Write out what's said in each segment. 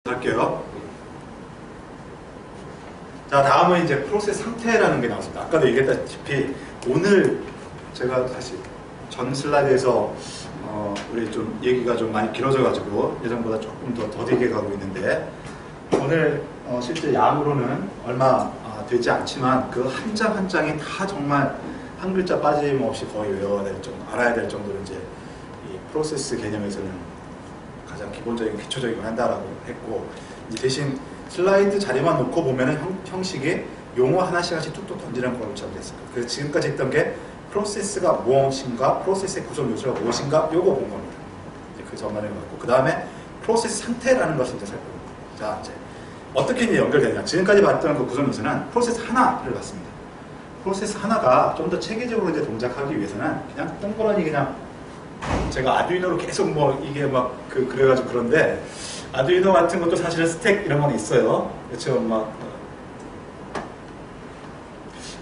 할게요. 자, 다음은 이제 프로세스 상태라는 게 나왔습니다. 아까도 얘기했다시피 오늘 제가 사실 전 슬라이드에서 우리 좀 얘기가 좀 많이 길어져가지고 예전보다 조금 더 더디게 가고 있는데 오늘 실제 양으로는 얼마 되지 않지만 그 한 장 한 장이 다 정말 한 글자 빠짐없이 거의 외워야 될 정도, 알아야 될 정도로 이제 이 프로세스 개념에서는 가장 기본적인 기초적인 걸 한다라고 했고, 이제 대신 슬라이드 자리만 놓고 보면은 형식이 용어 하나씩 뚝뚝 던지는 걸로 잡겠습니다. 그래서 지금까지 했던 게 프로세스가 무엇인가, 프로세스의 구성 요소가 무엇인가, 요거 본 겁니다. 이제 그 전반을 갖고 그 다음에 프로세스 상태라는 것을 이제 살펴봅니다. 자, 이제 어떻게 이제 연결되냐? 지금까지 봤던 그 구성 요소는 프로세스 하나를 봤습니다. 프로세스 하나가 좀 더 체계적으로 이제 동작하기 위해서는 그냥 똥그러니 그냥 제가 아두이노로 계속 뭐 이게 막 그래가지고 그런데 아두이노 같은 것도 사실은 스택 이런 건 있어요. 그렇죠. 막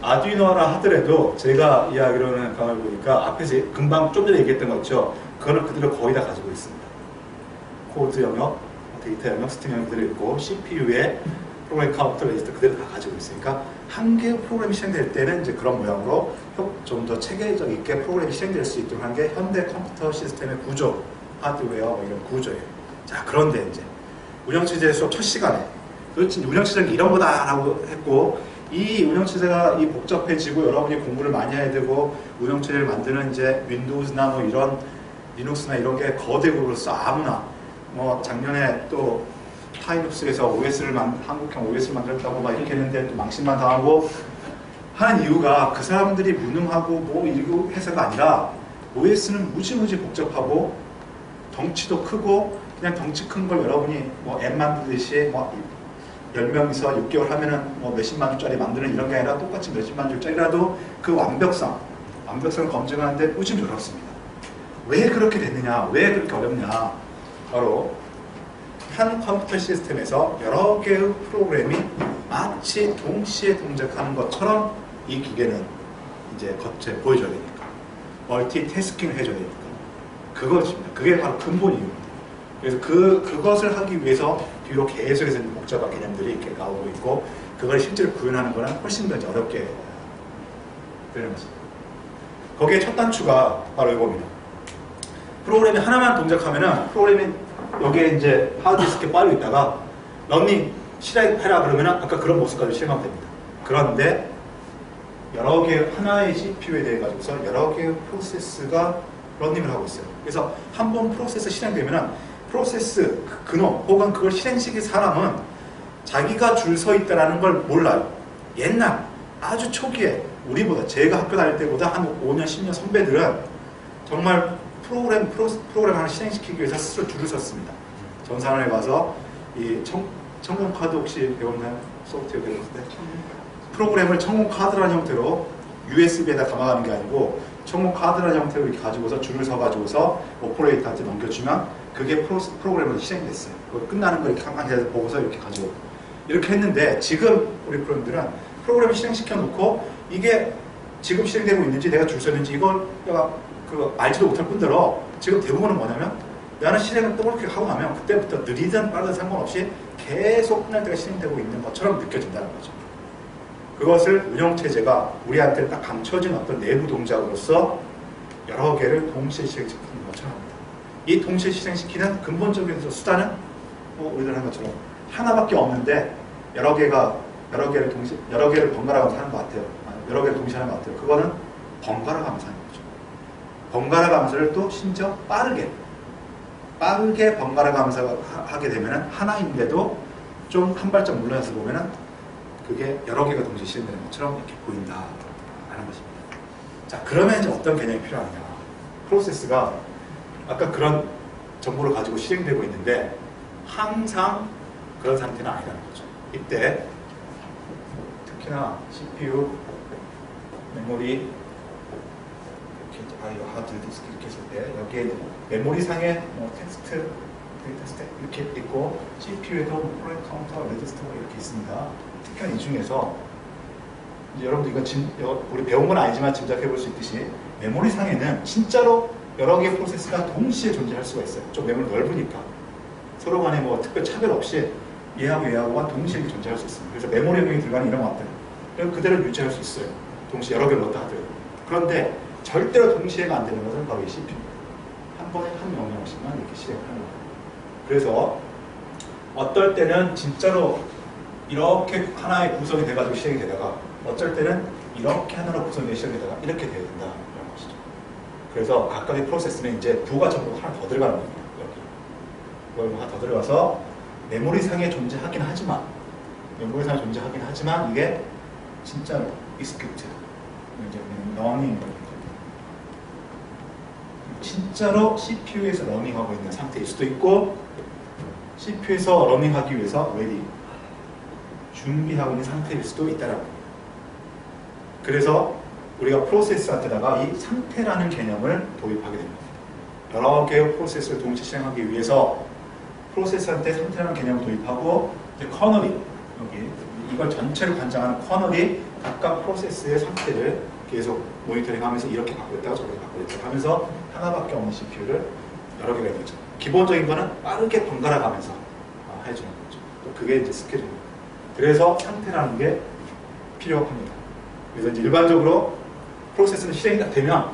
아두이노라 하더라도 제가 이야기로는 가만히 보니까 앞에서 금방 좀 전에 얘기했던 거 있죠. 그거는 그대로 거의 다 가지고 있습니다. 코드 영역, 데이터 영역, 스트링 영역 그대로 있고 CPU에 프로그램 카운터 레지스터 그대로 다 가지고 있으니까 한 개의 프로그램이 실행될 때는 이제 그런 모양으로 좀 더 체계적 있게 프로그램이 실행될 수 있도록 한 게 현대 컴퓨터 시스템의 구조, 하드웨어 뭐 이런 구조예요. 자, 그런데 이제 운영체제 수업 첫 시간에 도대체 운영체제가 이런 거다라고 했고, 이 운영체제가 이 복잡해지고 여러분이 공부를 많이 해야 되고 운영체제를 만드는 이제 윈도우즈나 뭐 이런 리눅스나 이런 게 거대 그룹으로서 아무나 뭐 작년에 또 타이눅스에서 OS를 한국형 OS를 만들었다고 막 이렇게 했는데 또 망신만 당하고 하는 이유가 그 사람들이 무능하고 뭐 이거 해서가 아니라 OS는 무지무지 복잡하고 덩치도 크고 그냥 덩치 큰 걸 여러분이 뭐 앱 만들듯이 뭐 10명이서 6개월 하면은 뭐 몇십만 줄짜리 만드는 이런 게 아니라 똑같이 몇십만 줄짜리라도 그 완벽성을 검증하는데 무지 어렵습니다. 왜 그렇게 됐느냐? 왜 그렇게 어렵냐? 바로 한 컴퓨터 시스템에서 여러 개의 프로그램이 마치 동시에 동작하는 것처럼 이 기계는 이제 겉에 보여줘야 되니까 멀티태스킹을 해줘야 되니까 그것입니다. 그게 바로 근본 이유입니다. 그래서 그것을 하기 위해서 뒤로 계속해서 복잡한 개념들이 이렇게 나오고 있고 그걸 실제로 구현하는 거는 훨씬 더 어렵게 되는 것입니다. 거기에 첫 단추가 바로 이겁니다. 프로그램이 하나만 동작하면은 프로그램이 여기에 이제 하드디스크에 빠져 있다가 런닝 실행해라 그러면은 아까 그런 모습까지 실행하면 됩니다. 그런데 여러 개 하나의 CPU에 대해 가지고서 여러 개의 프로세스가 런닝을 하고 있어요. 그래서 한 번 프로세스 실행되면은 프로세스 그놈 혹은 그걸 실행시킨 사람은 자기가 줄 서 있다라는 걸 몰라요. 옛날 아주 초기에 우리보다 제가 학교 다닐 때보다 한 5년 10년 선배들은 정말 프로그램 하나 실행시키기 위해서 스스로 줄을 섰습니다. 전산원에 가서 이 청공 카드 혹시 배웠나요? 소프트웨어 배웠을 때 프로그램을 청공 카드라는 형태로 USB에다 담아가는 게 아니고 청공 카드라는 형태로 이렇게 가지고서 줄을 서가지고서 오퍼레이터한테 넘겨주면 그게 프로그램으로 실행됐어요. 끝나는 거 이렇게 한칸 보고서 이렇게 가지고 이렇게 했는데 지금 우리 프로그램들은 프로그램을 실행시켜 놓고 이게 지금 실행되고 있는지 내가 줄 섰는지 이걸 내가 알지도 못할 뿐더러 지금 대부분은 뭐냐면 나는 실행을 또 그렇게 하고 나면 그때부터 느리든 빠르든 상관없이 계속 끝날 때가 실행되고 있는 것처럼 느껴진다는 거죠. 그것을 운영체제가 우리한테 딱 감춰진 어떤 내부 동작으로서 여러 개를 동시에 실행시키는 것처럼 합니다. 이 동시에 실행시키는 근본적인 수단은 우리들 하는 것처럼 하나밖에 없는데 여러 개를 번갈아 가면서 하는 것 같아요. 여러 개를 동시에 하는 것 같아요. 그거는 번갈아 가면서 하는 거죠. 번갈아 가면서를 또 심지어 빠르게 번갈아 가면서 하게 되면은 하나인데도 좀 한 발짝 물러나서 보면은 그게 여러 개가 동시에 실행되는 것처럼 이렇게 보인다라는 것입니다. 자, 그러면 이제 어떤 개념이 필요하냐? 프로세스가 아까 그런 정보를 가지고 실행되고 있는데 항상 그런 상태는 아니라는 거죠. 이때 특히나 CPU, 메모리 하드디스크 이렇게 했을 때 여기에 메모리 상에 텍스트, 데이터 스택 이렇게 있고 CPU에도 프로그램 카운터, 레지스터가 이렇게 있습니다. 특히 이 중에서 이제 여러분들 이거 우리 배운 건 아니지만 짐작해 볼 수 있듯이 메모리 상에는 진짜로 여러 개의 프로세스가 동시에 존재할 수가 있어요. 좀 메모리 넓으니까 서로 간에 뭐 특별 차별 없이 얘하고 얘하고가 동시에 존재할 수 있습니다. 그래서 메모리 영역이 들어가는 이런 것들 그대로 유지할 수 있어요. 동시에 여러 개를 넣었다 하더라도. 그런데 절대로 동시에가 안 되는 것은 바로 이 CPU입니다. 한 번에 한 명령씩만 이렇게 실행하는 거예요. 그래서 어떨 때는 진짜로 이렇게 하나의 구성이 돼가지고 실행이 되다가 어쩔 때는 이렇게 하나로 구성이 시작이 되다가 이렇게 돼야 된다 이런 것이죠. 그래서 각각의 프로세스는 이제 부가 전부 하나 더 들어가는 겁니다. 여기 하나 더 들어가서 메모리상에 존재하긴 하지만 이게 진짜로 execute 이제 러닝 진짜로 CPU에서 러닝하고 있는 상태일 수도 있고 CPU에서 러닝하기 위해서 ready 준비하고 있는 상태일 수도 있다라고. 그래서 우리가 프로세스한테다가 이 상태라는 개념을 도입하게 됩니다. 여러 개의 프로세스를 동시에 실행하기 위해서 프로세스한테 상태라는 개념을 도입하고 이제 커널이 여기 이걸 전체를 관장하는 커널이 각각 프로세스의 상태를 계속 모니터링하면서 이렇게 바꾸었다가 저렇게 바꾸었다가 하면서 하나밖에 없는 CPU를 여러 개가 있는 거죠. 기본적인 거는 빠르게 번갈아 가면서 해주는 거죠. 또 그게 이제 스케줄입니다. 그래서 상태라는 게 필요합니다. 그래서 이제 일반적으로 프로세스는 실행이 다 되면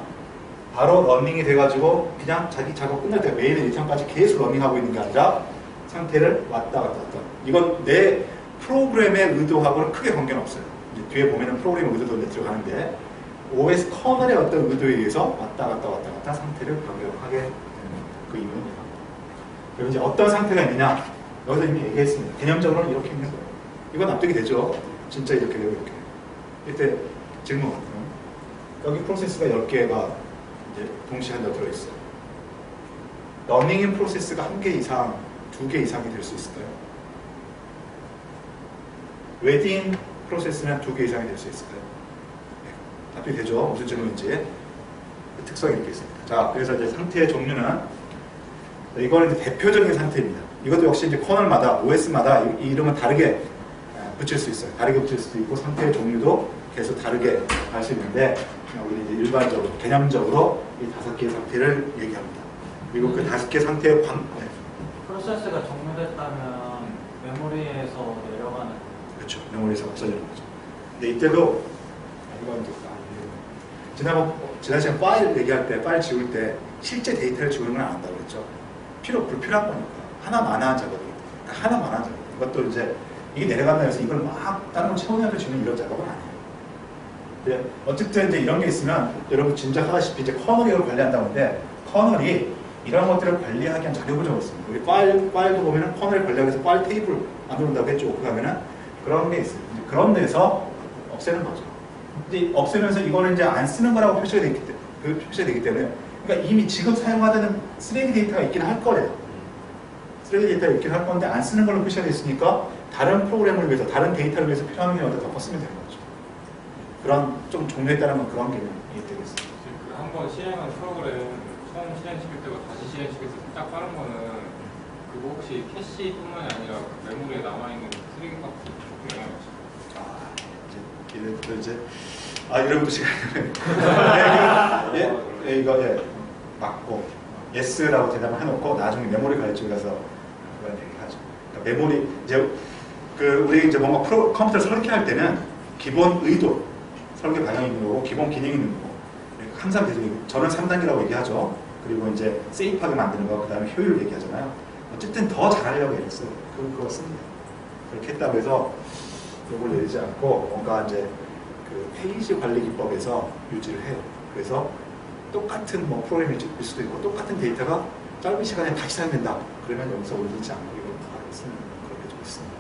바로 러닝이 돼가지고 그냥 자기 작업 끝날 때 메인 일정까지 계속 러닝하고 있는 게 아니라 상태를 왔다 갔다 왔다. 이건 내 프로그램의 의도하고는 크게 관계는 없어요. 이제 뒤에 보면은 프로그램 의도도 들어가는데 OS 커널의 어떤 의도에 의해서 왔다 갔다 상태를 변경하게 되는 그 이유입니다. 그리고 이제 어떤 상태가 있느냐 여기서 이미 얘기했습니다. 개념적으로는 이렇게 있는 거예요. 이건 납득이 되죠? 진짜 이렇게 되고 이렇게. 이때 질문. 여기 프로세스가 10개가 이제 동시에 한다 들어있어요. 러닝인 프로세스가 1개 이상, 2개 이상이 될 수 있을까요? 웨딩 프로세스는 2개 이상이 될 수 있을까요? 네. 답이 되죠? 무슨 질문인지. 그 특성이 이렇게 있습니다. 자, 그래서 이제 상태의 종류는 이거는 이제 대표적인 상태입니다. 이것도 역시 이제 커널마다, OS마다 이 이름은 다르게 붙일 수 있어요. 다르게 붙일 수도 있고 상태의 종류도 계속 다르게 할 수 있는데 우리 이제 일반적으로, 개념적으로 이 5개의 상태를 얘기합니다. 그리고 그 5개 상태의 프로세스가 종료됐다면 메모리에서 내려가는 그렇죠. 메모리에서 없어지는 거죠. 근데 이때도 지난 시간 파일 얘기할 때, 파일 지울 때 실제 데이터를 지우는 건 안 한다고 그랬죠. 불필요한 거니까. 하나만한 작업이에요. 하나만한 작업. 이것도 이제 이게 내려간다 해서 이걸 막 다른 걸 채워내서 주는 이런 작업은 아니에요. 네, 어쨌든 이제 이런 게 있으면 여러분 짐작하다시피 이제 커널이 이걸 관리한다고 하는데 커널이 이런 것들을 관리하기 위한 자료 구조가 있습니다. 우리 파일도 보면은 커널을 관리하기 위해서 파일 테이블 만든다고 했죠. 그 가면은 그런 게 있어요. 이제 그런 데서 없애는 거죠. 이제 없애면서 이거는 이제 안 쓰는 거라고 표시가 되기 때문에 그러니까 이미 지금 사용하는 쓰레기 데이터가 있긴 할 거예요. 쓰레기 데이터가 있긴 할 건데 안 쓰는 걸로 표시가 됐으니까 다른 프로그램을 위해서, 다른 데이터를 위해서 필요한 경우에 덮어 쓰면 되는 거죠. 그런 좀 종류에 따르면 그런 개념이 되겠습니다. 한번 실행한 프로그램 처음 실행시킬 때고 다시 실행시킬 때 딱 빠른 거는 그거 혹시 캐시뿐만이 아니라 메모리에 남아있는 쓰레기 값도 조금 영향이 있어요. 이제 이러면 또 시간이 이거 맞고 예스라고 대답을 해놓고 나중에 메모리 가르치고 가서 그런 얘기하죠. 그러니까 메모리 이제 우리 이제 뭔가 컴퓨터를 설계할 때는 기본 의도 설계 방향이 있는 거고 기본 기능이 있는 거고 항상 저는 3단계라고 얘기하죠. 그리고 이제 세이프하게 만드는 거, 그 다음에 효율 얘기하잖아요. 어쨌든 더 잘하려고 했어요. 그거 씁니다. 그렇게 했다고 해서 이걸 내리지 않고 뭔가 이제 그 페이지 관리 기법에서 유지를 해요. 그래서 똑같은 뭐 프로그램일 수도 있고 똑같은 데이터가 짧은 시간에 다시 사용된다. 그러면 여기서 올리지 않고 이걸 다 쓰는 그렇게 좀 있습니다.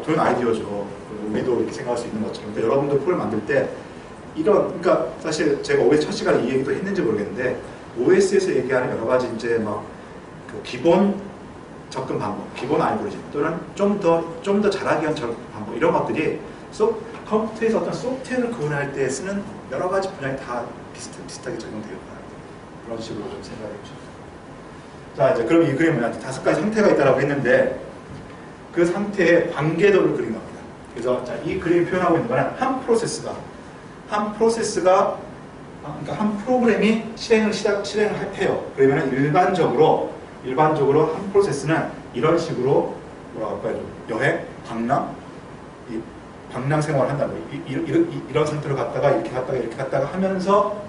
좋은 아이디어죠. 우리도 이렇게 생각할 수 있는 것처럼. 그러니까 여러분도 프로그램 만들 때 그러니까 사실 제가 OS 첫 시간에 이 얘기도 했는지 모르겠는데 OS에서 얘기하는 여러 가지 이제 막 그 기본 접근 방법, 기본 알고리즘 또는 좀 더 잘하기 위한 접근 방법 이런 것들이 컴퓨터에서 어떤 소프트웨어를 구현할 때 쓰는 여러 가지 분야에 다 비슷하게 적용되어 있다. 그런 식으로 좀 생각해 주시죠. 자, 이제 그럼 이 그림은 5가지 상태가 있다고 했는데 그 상태의 관계도를 그린 겁니다. 그래서 자, 이 그림이 표현하고 있는 거는 한 프로세스가 그러니까 한 프로그램이 실행을 해요. 그러면 일반적으로 일반적으로 한 프로세스는 이런 식으로 뭐라고 할까요? 여행, 방랑 생활을 한다는 거예요. 이런 상태로 갔다가 이렇게 갔다가 이렇게 갔다가 하면서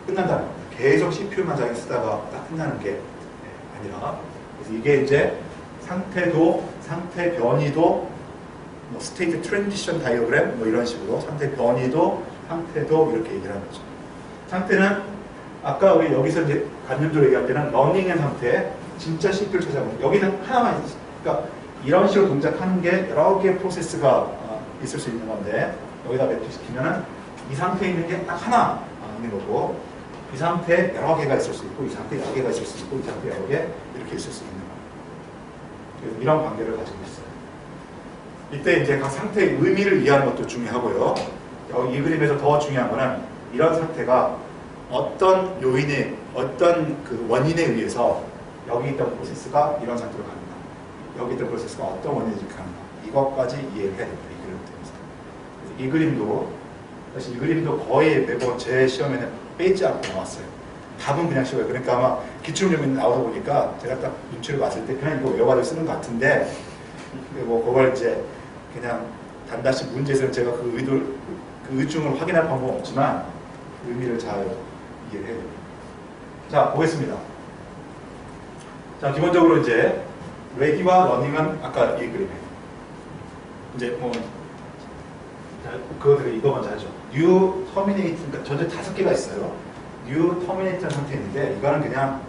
끝난다는 겁니다. 계속 CPU만 자기 쓰다가 딱 끝나는 게 아니라, 그래서 이게 이제 상태 변이도 뭐 스테이트 트랜지션 다이어그램 뭐 이런 식으로 상태 변이도 상태도 이렇게 얘기를 하는 거죠. 상태는 아까 우리 여기서 이제 관념적으로 얘기할 때는 러닝의 상태, 진짜 CPU를 찾아보는 여기는 하나만 있어요. 그러니까 이런 식으로 동작하는 게 여러 개의 프로세스가 있을 수 있는 건데 여기다 매트시키면은 이 상태에 있는 게 딱 하나 있는 거고, 이 상태에 여러 개가 있을 수 있고, 이 상태에 여러 개가 있을 수 있고, 이 상태에 여러 개 이렇게 있을 수 있는 거예요. 그래서 이런 관계를 가지고 있어요. 이때 이제 각 상태의 의미를 이해하는 것도 중요하고요. 이 그림에서 더 중요한 거는 이런 상태가 어떤 요인에, 어떤 그 원인에 의해서 여기 있던 프로세스가 이런 상태로 가는가, 여기 있던 프로세스가 어떤 원인에 이렇게 가는가, 이것까지 이해를 해야 됩니다. 이 그림을 통해서. 그래서 이 그림도, 사실 이 그림도 거의 매번 제 시험에는 빼지 않고 나왔어요. 답은 그냥 쉬워요. 그러니까 아마 기출문제 나오다 보니까 제가 딱 눈치를 봤을 때 그냥 이거 외워가지고 쓰는 것 같은데, 뭐 그걸 이제 그냥 단다시 문제에서는 제가 그 의중을 확인할 방법은 없지만 의미를 잘 이해를 해야 됩니다. 자, 보겠습니다. 자, 기본적으로 이제 레디와 러닝은 아까 이 그림이에요. 이제 뭐 이거 먼저 하죠. 뉴 터미네이트, 그러니까 전체 5개가 있어요. 뉴 터미네이트 상태인데 이거는 그냥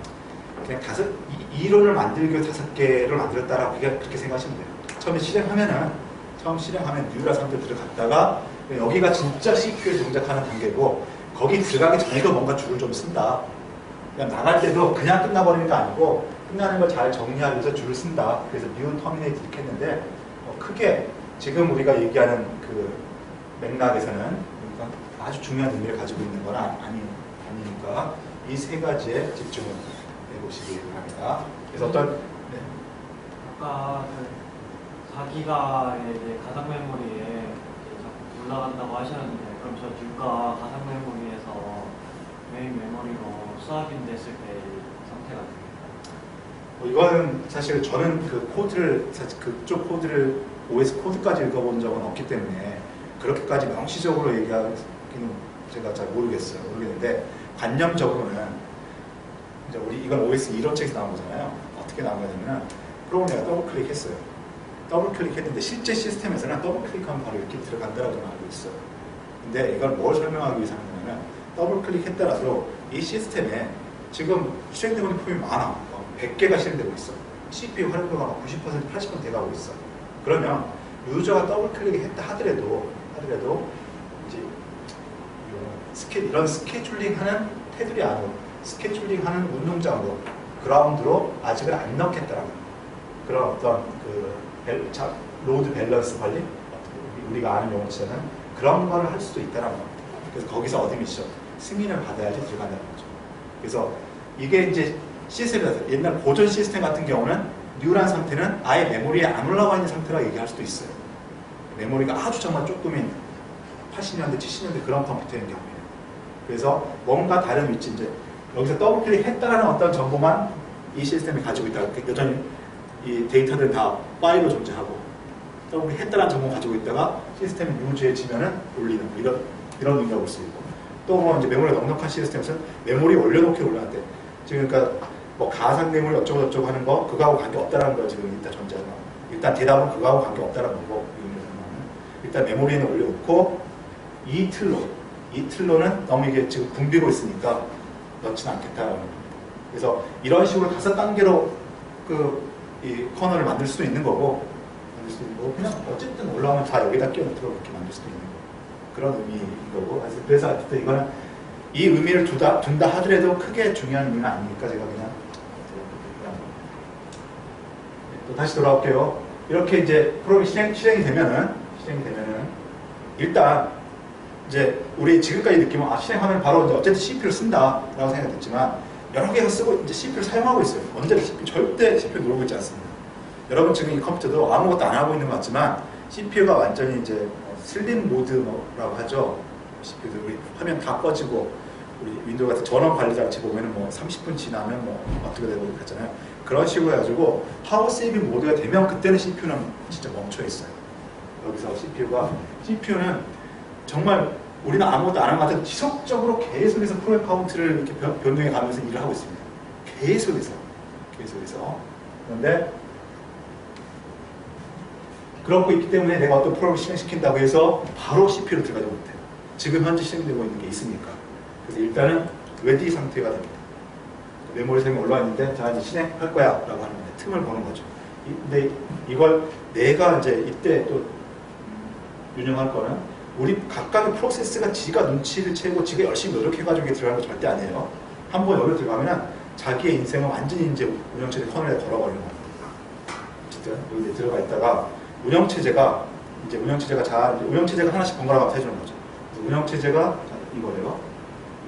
이론을 만들기 위해 5개를 만들었다라고 그렇게 생각하시면 돼요. 처음 실행하면 뉴라 상태 들어갔다가 여기가 진짜 CPU에 동작하는 단계고, 거기 들어가기 전에도 뭔가 줄을 좀 쓴다. 그냥 나갈 때도 그냥 끝나버리는 게 아니고 끝나는 걸 잘 정리하기 위해서 줄을 쓴다. 그래서 뉴 터미네이트 이렇게 했는데 크게 지금 우리가 얘기하는 그 맥락에서는 아주 중요한 의미를 가지고 있는 건 아니니까 이 세 가지에 집중을 해보시기 바랍니다. 그래서 어떤 아까 그 4기가의 이제 가상 메모리에 이제 올라간다고 하셨는데, 그럼 저 뉴가 가상 메모리에서 메인 메모리로 수합이 됐을 때 상태가 됩니까? 이거는 사실 저는 사실 그쪽 코드를 OS 코드까지 읽어본 적은 없기 때문에 그렇게까지 명시적으로 얘기하기는 제가 잘 모르겠는데, 관념적으로는 이제 이건 OS 1호 책에서 나온 거잖아요. 어떻게 나온 거냐면 프로그램 내가 더블 클릭했어요. 더블 클릭했는데 실제 시스템에서는 더블 클릭하면 바로 이렇게 들어간다라고 저는 알고 있어요. 근데 이걸 뭘 설명하기 위해서 하냐면, 더블 클릭했더라도 이 시스템에 지금 실행되고 있는 폼이 많아. 100개가 실행되고 있어. CPU 활용도가 90%, 80% 돼가고 있어. 그러면 유저가 더블 클릭을 했다 하더라도 이제 이런 스케줄링하는 테두리 안으로, 스케줄링하는 운동장으로, 그라운드로 아직은 안 넣겠다라는 그런 어떤 로드 밸런스 관리, 우리가 아는 용어처럼 그런 거를 할 수도 있다는 겁니다. 그래서 거기서 어디 미션 승인을 받아야지 들어간다는 거죠. 그래서 이게 이제 시스템에서 옛날 고전 시스템 같은 경우는 뉴란 상태는 아예 메모리에 안 올라와 있는 상태라고 얘기할 수도 있어요. 메모리가 아주 정말 조금인 80년대, 70년대 그런 컴퓨터인 경우에는. 그래서 뭔가 다른 위치, 이제 여기서 더블 클릭했다라는 어떤 정보만 이 시스템이 가지고 있다. 여전히 이 데이터들은 다 파일로 존재하고, 더블 클릭했다라는 정보 가지고 있다가 시스템이 유지해지면은 올리는 이런 의미가 볼 수 있고, 또 뭐 이제 메모리가 넉넉한 시스템에서는 메모리 올려놓기 올라갈 때, 지금 그러니까 뭐 가상 메모리 어쩌고 하는 거 그거하고 관계 없다라는 거 지금 일단 전제하고, 일단 대답은 그거하고 관계 없다라는 거고, 일단 메모리에는 올려놓고 이 틀로는 너무 이게 지금 붐비고 있으니까 넣지는 않겠다라는 겁니다. 그래서 이런 식으로 5단계로 이 커널을 만들 수도 있는 거고, 그냥 어쨌든 올라오면 다 여기다 끼워넣도록 이렇게 만들 수도 있는 거고, 그런 의미인 거고. 그래서 하여튼 이거는 이 의미를 둔다 하더라도 크게 중요한 의미는 아니니까 제가 그냥 또 다시 돌아올게요. 이렇게 이제 프로그램이 실행이 되면은 일단 이제 우리 지금까지 느끼면 실행하면 바로 이제 어쨌든 CPU를 쓴다라고 생각했지만, 여러 개가 쓰고 이제 CPU를 사용하고 있어요. 언제나 절대 CPU 누르고 있지 않습니다. 여러분 지금 이 컴퓨터도 아무것도 안 하고 있는 것 같지만 CPU가 완전히 이제 슬림 모드라고 하죠. CPU도 우리 화면 다 꺼지고, 우리 윈도우 같은 전원 관리 장치 보면은 뭐 30분 지나면 뭐 어떻게 되고 그랬잖아요. 그런 식으로 해가지고 파워 세이빙 모드가 되면 그때는 CPU는 진짜 멈춰 있어요. 여기서 CPU는 정말 우리는 아무것도 안 한 것 같아도 지속적으로 계속해서 프로그램 카운트를 이렇게 변동해 가면서 일을 하고 있습니다. 계속해서. 그런데 그렇고 있기 때문에 내가 어떤 프로그램을 실행시킨다고 해서 바로 CPU를 들어가지 못해요. 지금 현재 실행되고 있는 게 있으니까. 그래서 일단은 레디 상태가 됩니다. 메모리 셈이 올라와 있는데 자 이제 실행할 거야 라고 하는데 틈을 보는 거죠. 근데 이걸 내가 이제 이때 또 운영할 거는 우리 각각의 프로세스가 지가 눈치를 채고 지가 열심히 노력해가지고 이게 들어가는 거 절대 아니에요. 한번 여기 들어가면 자기의 인생을 완전히 이제 운영체제 커널에 걸어버리는 겁니다. 어쨌든 여기 들어가 있다가 운영체제가 하나씩 번갈아 가면서 해주는 거죠. 운영체제가 이거예요.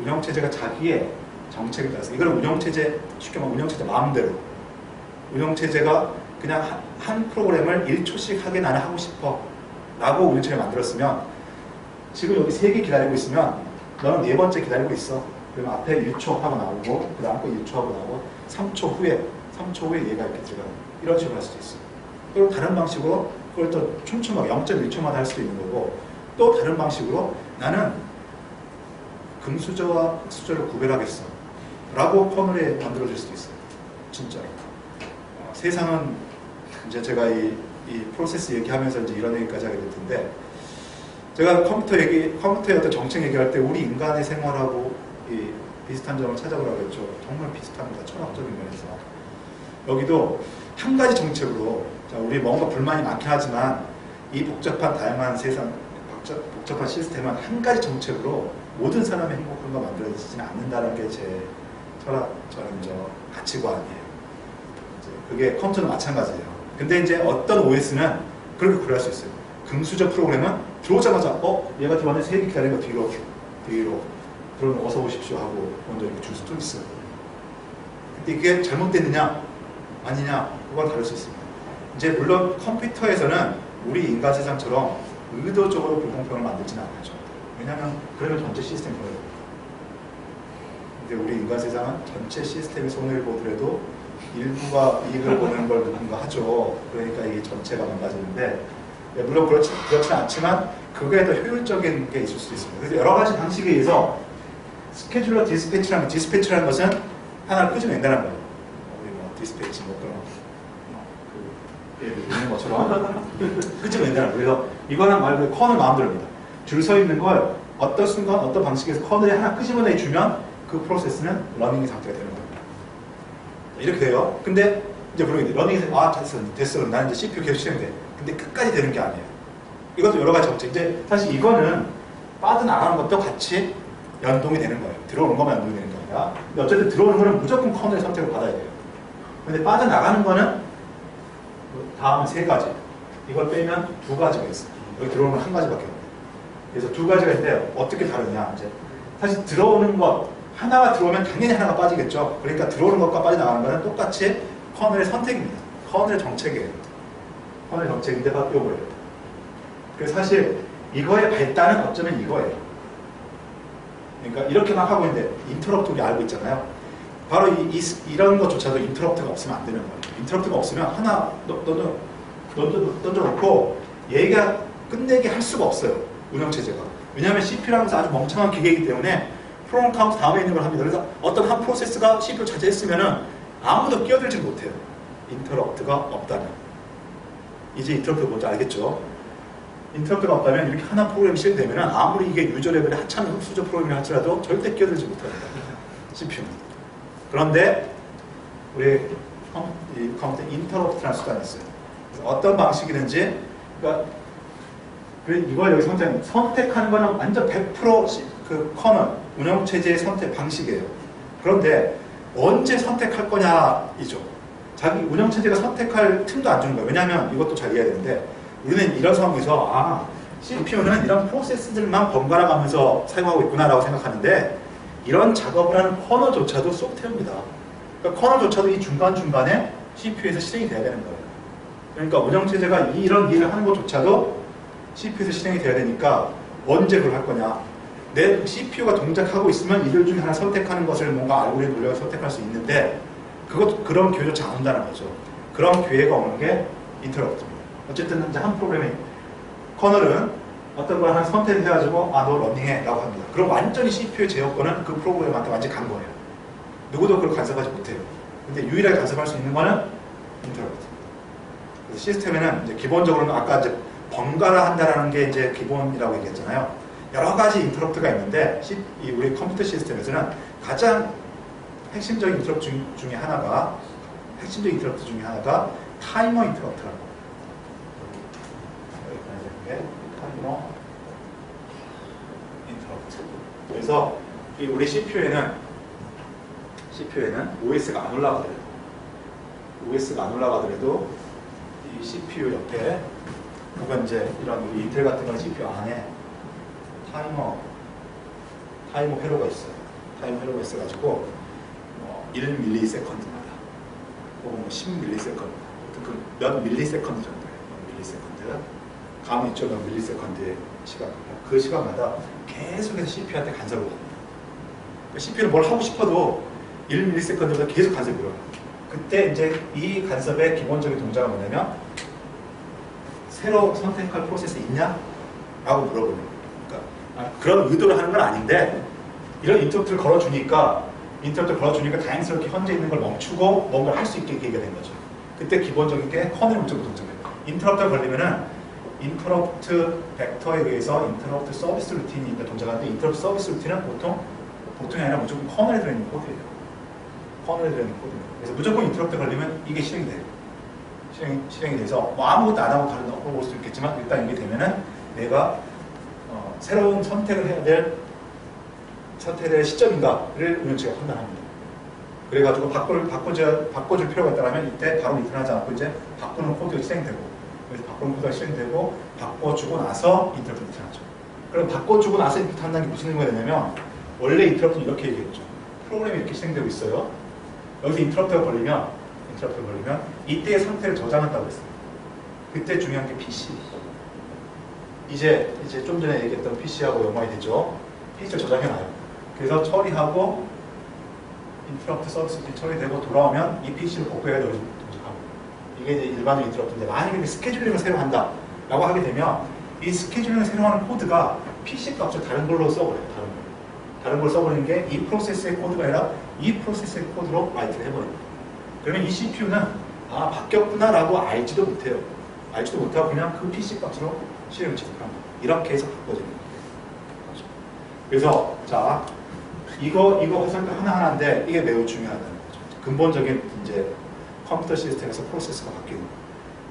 운영체제가 자기의 정책에 따라서 이거는 운영체제 쉽게 말하면 운영체제 마음대로 운영체제가 그냥 한 프로그램을 1초씩 하게 나는 하고 싶어 라고 운영체제를 만들었으면 지금 여기 3개 기다리고 있으면 너는 4번째 기다리고 있어. 그러면 앞에 6초 하고 나오고 그 다음 거 6초 하고 나오고 3초 후에 얘가 이렇게 들어가는 이런 식으로 할 수도 있어요. 그리고 다른 방식으로 그걸 또 촘촘하게 0.1초마다 할 수도 있는 거고 또 다른 방식으로 나는 금수저와 흑수저를 구별하겠어 라고 커널에 만들어질 수도 있어요. 진짜로. 세상은 이제 제가 이 프로세스 얘기하면서 이제 이런 얘기까지 하게 될 텐데 제가 컴퓨터의 어떤 정책 얘기할 때 우리 인간의 생활하고 비슷한 점을 찾아보라고 했죠. 정말 비슷합니다. 철학적인 면에서. 여기도 한 가지 정책으로 자, 우리 뭔가 불만이 많긴 하지만 이 복잡한 다양한 세상, 복잡한 시스템은 한 가지 정책으로 모든 사람의 행복함과 만들어지지는 않는다는 게 제 철학적인 가치관이에요. 그게 컴퓨터는 마찬가지예요. 근데 이제 어떤 OS는 그렇게 구별할 수 있어요. 금수저 프로그램은 들어오자마자 얘가 들어왔는데 3개 기다리는 거 뒤로 그러면 어서 오십시오 하고 먼저 이렇게 줄 수도 있어요. 근데 이게 잘못됐느냐 아니냐 그건 다를 수 있습니다. 이제 물론 컴퓨터에서는 우리 인간 세상처럼 의도적으로 불공평을 만들지는 않죠. 왜냐하면 그러면 전체 시스템이 손해를 보고 근데 우리 인간 세상은 전체 시스템이 손해를 보더라도 일부가 이익을 보는 걸 누군가 하죠. 그러니까 이게 전체가 망가지는데 물론 그렇진 않지만 그게 더 효율적인 게 있을 수 있습니다. 그래서 여러 가지 방식에 의해서 스케줄러 디스패치라는 것은 하나를 끄집어낸다는 거예요. 우리 디스패치 있는 것처럼 끄집어낸다는 거예요. 그래서 이거는 말 그대로 커널 마음대로입니다. 줄 서 있는 걸 어떤 순간 어떤 방식에서 커널에 하나 끄집어내주면 그 프로세스는 러닝 상태가 되는 겁니다. 이렇게 돼요. 근데 이제 물론 러닝에서 됐어. 나는 이제 CPU 계속 실행돼. 근데 끝까지 되는 게 아니에요. 이것도 여러 가지 정책. 이제 사실 이거는 빠져나가는 것도 같이 연동이 되는 거예요. 들어오는 것만 연동이 되는 게 아니라. 근데 어쨌든 들어오는 거는 무조건 커널의 선택을 받아야 돼요. 근데 빠져나가는 거는 다음 3가지. 이걸 빼면 2가지가 있어요. 여기 들어오는 건 1가지밖에 없어요. 그래서 2가지가 있는데 어떻게 다르냐. 이제 사실 들어오는 것 하나가 들어오면 당연히 하나가 빠지겠죠. 그러니까 들어오는 것과 빠져나가는 거는 똑같이 커널의 선택입니다. 커널의 정책이에요. 커널의 정책인데 바로 이거예요. 그래서 사실 이거의 발단은 어쩌면 이거예요. 그러니까 이렇게 막 하고 있는데 인터럽트 우리 알고 있잖아요. 바로 이런 것조차도 인터럽트가 없으면 안 되는 거예요. 인터럽트가 없으면 하나 던져놓고 얘가 끝내게 할 수가 없어요. 운영체제가. 왜냐하면 CPU라는 것은 아주 멍청한 기계이기 때문에 프로그램 카운트 다음에 있는 걸 합니다. 그래서 어떤 한 프로세스가 CPU를 차지했으면 아무도 끼어들지 못해요. 인터럽트가 없다면. 이제 인터럽트가 뭔지 알겠죠? 인터럽트가 없다면 이렇게 하나 프로그램이 실행되면 아무리 이게 유저 레벨의 하찮은 흑수저 프로그램이 할지라도 절대 끼어들지 못합니다. CPU는. 그런데 우리 컴퓨터 인터럽트라는 수단이 있어요. 어떤 방식이든지 그러니까 이걸 여기 선택하는 거는 완전 100% 그 커널, 운영체제의 선택 방식이에요. 그런데 언제 선택할 거냐이죠. 자기 운영체제가 선택할 틈도 안 주는 거예요. 왜냐하면 이것도 잘 이해해야 되는데 우리는 이런 상황에서 CPU는 이런 프로세스들만 번갈아 가면서 사용하고 있구나라고 생각하는데 이런 작업을 하는 커널조차도 소프트웨어입니다. 그러니까 커널조차도 이 중간중간에 CPU에서 실행이 돼야 되는 거예요. 그러니까 운영체제가 이런 일을 하는 것조차도 CPU에서 실행이 돼야 되니까 언제 그걸 할 거냐. 내 CPU가 동작하고 있으면 이들 중에 하나 선택하는 것을 뭔가 알고리즘 돌려서 선택할 수 있는데 그런 기회조차 안 온다는 거죠. 그런 기회가 오는 게 인터럽트입니다. 어쨌든 이제 한 프로그램이 커널은 어떤 걸 한 선택을 해가지고 너 러닝해 라고 합니다. 그럼 완전히 CPU의 제어권은 그 프로그램한테 완전히 간 거예요. 누구도 그걸 간섭하지 못해요. 근데 유일하게 간섭할 수 있는 거는 인터럽트. 그래서 시스템에는 이제 기본적으로는 아까 이제 번갈아 한다라는 게 이제 기본이라고 얘기했잖아요. 여러 가지 인터럽트가 있는데 우리 컴퓨터 시스템에서는 가장 핵심적인 인터럽트 중에 하나가 타이머 인터럽트라고. 타이머 인터럽트. 그래서 우리 CPU에는 OS가 안 올라가더라도 이 CPU 옆에 혹은 이제 이런 우리 인텔 같은 건 CPU 안에 타이머 회로가 있어요. 타이머 회로가 있어가지고 1ms마다 혹은 10ms마다 몇 밀리세컨드 정도예요. 밀리세컨드. 감이 있죠. 몇 밀리세컨드의 시간. 그 시간마다 계속해서 CPU한테 간섭을 합니다. CPU는 뭘 하고 싶어도 1ms보다 계속 간섭이 일어나요. 그때 이제 이 간섭의 기본적인 동작은 뭐냐면 새로 선택할 프로세스 있냐? 라고 물어보는 거예요. 그러니까 그런 의도로 하는 건 아닌데 이런 인터럽트를 걸어주니까 다행스럽게 현재 있는 걸 멈추고 뭔가를 할 수 있게 얘기가 된 거죠. 그때 기본적인 게 커널 문자로 동작해요. 인터럽트가 걸리면은 인터럽트 벡터에 의해서 인터럽트 서비스 루틴이 동작하는데 인터럽트 서비스 루틴은 보통이 아니라 무조건 커널에 들어있는 코드예요. 그래서 무조건 인터럽트 걸리면 이게 실행이 돼요. 실행이 돼서 뭐 아무것도 안 하고 다른 거 볼 수도 있겠지만 일단 이게 되면은 내가 새로운 선택을 해야 될 시점인가를 운영체가 판단합니다. 그래가지고 바꿔줄 필요가 있다면 이때 바로 리턴하지 않고 이제 바꾸는 코드가 실행되고, 그래서 바꾸는 코드가 실행되고 바꿔주고 나서 인터럽트 리턴하죠. 그럼 바꿔주고 나서 인터럽트 한다는 게 무슨 의미가 되냐면 원래 인터럽트는 이렇게 얘기했죠. 프로그램이 이렇게 실행되고 있어요. 여기서 인터럽트가 걸리면 이때의 상태를 저장한다고 했어요. 그때 중요한 게 PC. 이제 좀 전에 얘기했던 PC하고 연관이 되죠. PC를 저장해놔요. 그래서 처리하고 인터럽트 서비스 처리되고 돌아오면 이 PC를 복구해야 되고 동작하고. 이게 이제 일반적인 인터럽트인데 만약에 스케줄링을 새로 한다 라고 하게 되면 이 스케줄링을 새로 하는 코드가 PC 값을 다른 걸로 써버려요. 다른 걸 써버리는 게 이 프로세스의 코드가 아니라 이 프로세스의 코드로 라이트를 해버립니다. 그러면 이 CPU는 바뀌었구나 라고 알지도 못해요. 알지도 못하고 그냥 그 PC 값으로 실행을 지속합니다. 이렇게 해서 바꿔지는 거죠. 그래서 자 이거 화살표 하나하나인데 이게 매우 중요하다는 거죠. 근본적인 이제 컴퓨터 시스템에서 프로세스가 바뀌는 거예요.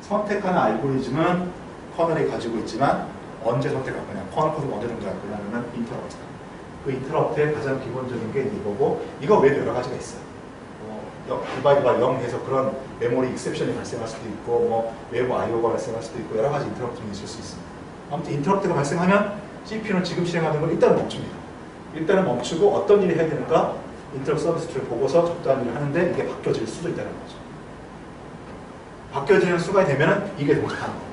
선택하는 알고리즘은 커널이 가지고 있지만 언제 선택할 거냐, 커널 코드가 언제 동작할 거냐는 인터럽트. 그 인터럽트의 가장 기본적인 게 이거고, 이거 외에도 여러 가지가 있어요. 디바이드가 0해서 그런 메모리 익셉션이 발생할 수도 있고, 뭐 외부 I/O가 발생할 수도 있고, 여러 가지 인터럽트가 있을 수 있습니다. 아무튼 인터럽트가 발생하면 CPU는 지금 실행하는 걸 일단은 멈춥니다. 일단은 멈추고 어떤 일을 해야 되는가, 인터럽트 서비스를 보고서 적당한 일을 하는데 이게 바뀌어질 수도 있다는 거죠. 바뀌어지는 수가 되면은 이게 동작하는 거예요.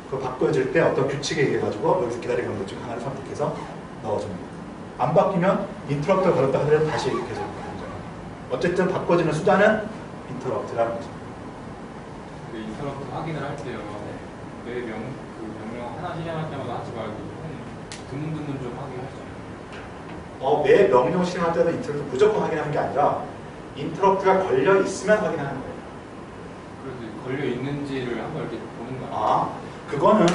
그 바뀌어질 때 어떤 규칙에 의해 가지고 여기서 기다리는 것 중 하나를 선택해서 넣어줍니다. 안 바뀌면 인터럽트가 걸렸다 하더라도 다시 계속 동작합니다. 어쨌든 바꿔지는 수단은 인터럽트라는 거죠. 근데 인터럽트 확인을 할 때요. 그 명령 하나 실행할 때마다 하지 말고 드문드문 좀 확인하죠. 매 명령 실행할 때도 인터럽트 무조건 확인하는 게 아니라 인터럽트가 걸려 있으면 확인하는 거예요. 그래서 걸려 있는지를 한번 이렇게 보는 거예요. 그거는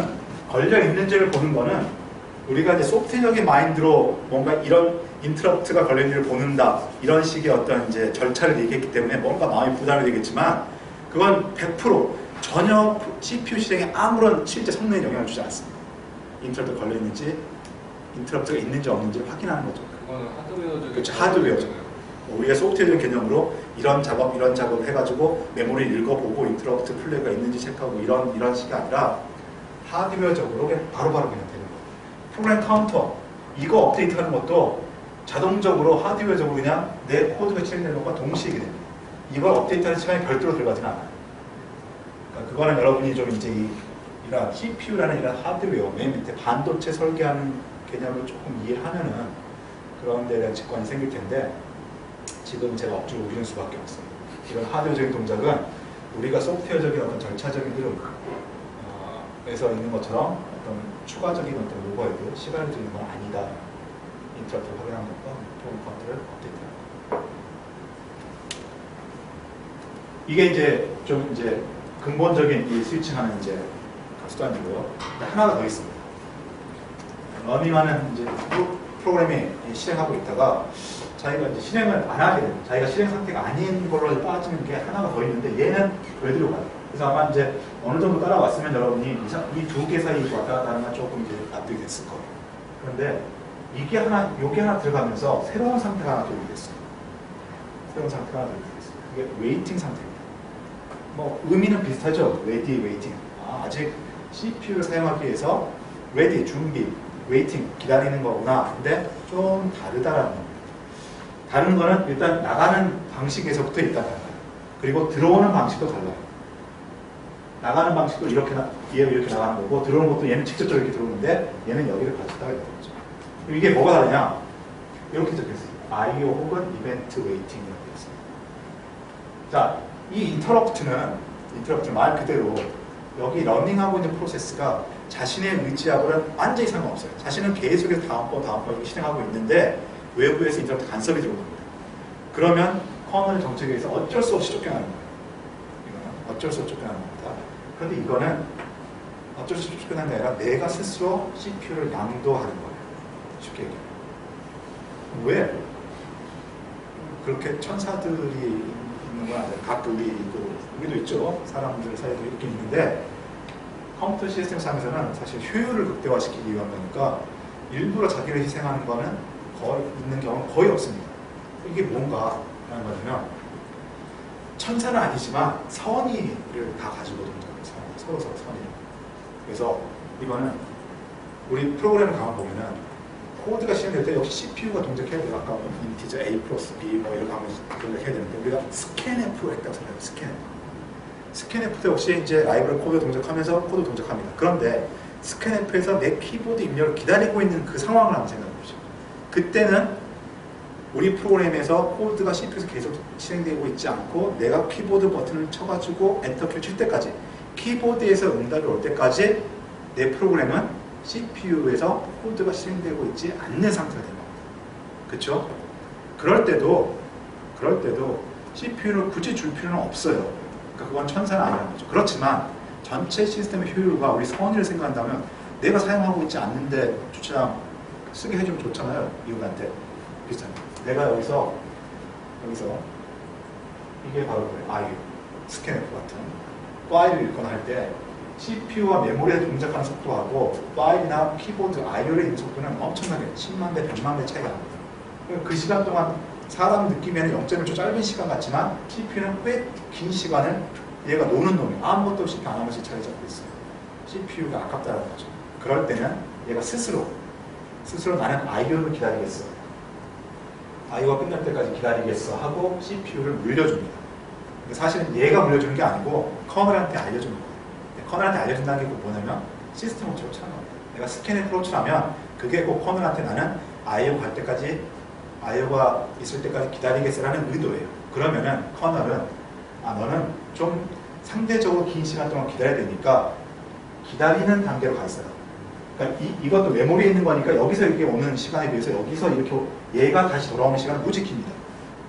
걸려 있는지를 보는 거는 우리가 이제 소프트웨어적인 마인드로 뭔가 이런 인터럽트가 걸려 있는지를 보는다 이런 식의 어떤 이제 절차를 얘기했기 때문에 뭔가 마음이 부담이 되겠지만 그건 100% 전혀 CPU 실행에 아무런 실제 성능에 영향을 주지 않습니다. 인터럽트 걸려 있는지 인터럽트가 있는지 없는지를 확인하는 거죠. 그거는 하드웨어적인. 그렇죠, 하드웨어죠. 우리가 소프트웨어적인 개념으로 이런 작업을 해가지고 메모리를 읽어보고 인터럽트 플레이가 있는지 체크하고 이런 식이 아니라 하드웨어적으로 그냥 바로바로 그냥 되는 거예요. 프로그램 카운터 이거 업데이트하는 것도 자동적으로 하드웨어적으로 그냥 내 코드가 실행되는 것과 동시에 됩니다. 이걸 업데이트하는 시간이 별도로 들어가지는 않아요. 그러니까 그거는 여러분이 좀 이제 이런 CPU라는 이런 하드웨어 맨 밑에 반도체 설계하는 개념을 조금 이해를 하면은 그런 데에 대한 직관이 생길 텐데 지금 제가 억지로 우기는 수밖에 없어요. 이런 하드웨어적인 동작은 우리가 소프트웨어적인 어떤 절차적인 흐름에서 있는 것처럼 어떤 추가적인 어떤 오버헤드, 시간을 들이는 건 아니다. 인터럽트를 확인하는 것과 프로그램 카운트를 업데이트하는 것. 이게 이제 좀 이제 근본적인 이 스위칭하는 이제 수단이고요. 하나가 더 있습니다. 러닝하는 이제 프로그램이 실행하고 있다가 자기가 이제 실행을 안 하게 되는, 자기가 실행 상태가 아닌 걸로 빠지는 게 하나가 더 있는데 얘는 되도록 가요. 그래서 아마 이제 어느 정도 따라왔으면 여러분이 이 두 개 사이 왔다 갔다 하는 건 조금 이제 납득이 됐을 거예요. 그런데 이게 하나, 요게 하나 들어가면서 새로운 상태가 하나 들게 됐어요. 새로운 상태가 하나 들게 됐어요. 그게 웨이팅 상태입니다. 뭐 의미는 비슷하죠. ready, waiting. 아직 CPU를 사용하기 위해서 ready, 준비, waiting, 기다리는 거구나. 근데 좀 다르다라는 겁니다. 다른 거는 일단 나가는 방식에서부터 일단 달라요. 그리고 들어오는 방식도 달라요. 나가는 방식도 이렇게 뒤에 이렇게 나가는 거고 들어오는 것도 얘는 직접적으로 이렇게 들어오는데 얘는 여기를 가졌다가 있는 거죠. 이게 뭐가 다르냐? 이렇게 적혀있어요. IO 혹은 이벤트 웨이팅이라고 되어 있습니다. 자, 이 인터럽트는 말 그대로 여기 러닝하고 있는 프로세스가 자신의 의지하고는 완전히 상관없어요. 자신은 계속해서 다음 번 이렇게 실행하고 있는데 외부에서 인터럽트 간섭이 들어옵니다. 그러면 커널 정책에 의해서 어쩔 수 없이 쫓겨나는 거예요. 이거는 어쩔 수 없이 쫓겨나는 겁니다. 그런데 이거는 어쩔 수 없이 쫓겨나는 게 아니라 내가 스스로 CPU를 양도하는 거예요. 쉽게 얘기하면. 왜? 그렇게 천사들이 있는 건 아니에요. 가끔 우리도 있죠. 사람들 사이에도 이렇게 있는데 컴퓨터 시스템 상에서는 사실 효율을 극대화시키기 위한 거니까 일부러 자기를 희생하는 거는 있는 경우는 거의 없습니다. 이게 뭔가 라는 거냐면 천사는 아니지만 선의를 다 가지고 서로 선의. 그래서 이거는 우리 프로그램을 가만 보면은 코드가 실행될 때 역시 CPU가 동작해야 돼요. 아까 인티저 A 플러스 B 뭐 이렇게 하면 동작해야 되는데 우리가 스캔F를 했다고 생각해요. 스캔F 도 역시 이제 라이브러리 코드 동작하면서 코드 동작합니다. 그런데 스캔F에서 내 키보드 입력을 기다리고 있는 그 상황을 한번 생각해 보시죠. 그때는 우리 프로그램에서 코드가 CPU에서 계속 실행되고 있지 않고 내가 키보드 버튼을 쳐가지고 엔터키를 칠 때까지 키보드에서 응답이 올 때까지 내 프로그램은 CPU에서 코드가 실행되고 있지 않는 상태가 됩니다. 그렇죠? 그럴 때도 CPU를 굳이 줄 필요는 없어요. 그러니까 그건 천사는 아니라는 거죠. 그렇지만 전체 시스템의 효율과 우리 선의를 생각한다면 내가 사용하고 있지 않는데 주차장 쓰게 해주면 좋잖아요. 이웃한테. 비슷합니다. 내가 여기서 이게 바로 IO, 스캔F 같은 파일을 읽거나 할 때 CPU와 메모리에 동작하는 속도하고 파일이나 키보드, IO를 읽는 속도는 엄청나게 10만 배, 100만 배 차이가 납니다. 그 시간 동안 사람 느낌에는 0.1초 짧은 시간 같지만 CPU는 꽤 긴 시간을 얘가 노는 놈이에요. 아무것도 없이 안 하면서 자리 잡고 있어요. CPU가 아깝다는 거죠. 그럴 때는 얘가 스스로 나는 IO를 기다리겠어. IO가 끝날 때까지 기다리겠어 하고 CPU를 물려줍니다. 사실은 얘가 물려주는 게 아니고 커널한테 알려주는 거예요. 커널한테 알려준다는 게 뭐냐면 시스템 호출을 치는 겁니다. 내가 스캔을 호출하면 그게 꼭 커널한테 나는 IO 갈 때까지 IO가 있을 때까지 기다리겠어라는 의도예요. 그러면은 커널은 너는 좀 상대적으로 긴 시간 동안 기다려야 되니까 기다리는 단계로 가 있어요. 그러니까 이것도 메모리에 있는 거니까 여기서 이렇게 오는 시간에 비해서 여기서 이렇게 얘가 다시 돌아오는 시간은 무지 깁니다.